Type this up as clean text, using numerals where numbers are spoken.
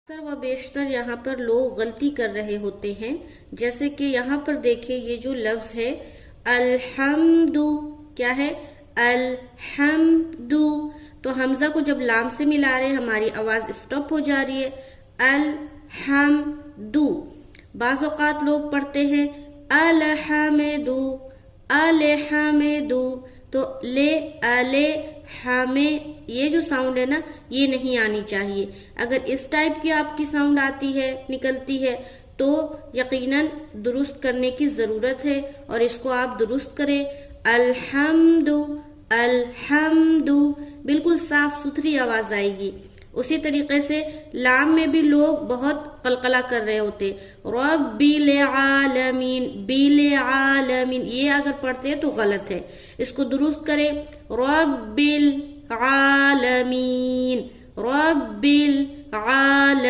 اکثر و بیشتر یہاں پر لوگ غلطی کر رہے ہوتے ہیں، جیسے کہ یہاں پر دیکھیں یہ جو لفظ ہے الحمد، کیا ہے؟ الحمد. تو حمزہ کو جب لام سے ملا رہے ہماری آواز اسٹاپ ہو جا رہی ہے. الحمد. بعض اوقات لوگ پڑھتے ہیں الحمد الحمد، تو لے حامے، یہ جو ساؤنڈ ہے نا یہ نہیں آنی چاہیے. اگر اس ٹائپ کی آپ کی ساؤنڈ آتی ہے، نکلتی ہے، تو یقیناً درست کرنے کی ضرورت ہے اور اس کو آپ درست کریں. الحمد الحمد، بالکل صاف ستھری آواز آئے گی. اسی طریقے سے لام میں بھی لوگ بہت قلقلہ کر رہے ہوتے، رب العالمین، بالعالمین، یہ اگر پڑھتے ہیں تو غلط ہے. اس کو درست کریں رب العالمین، رب العالمین.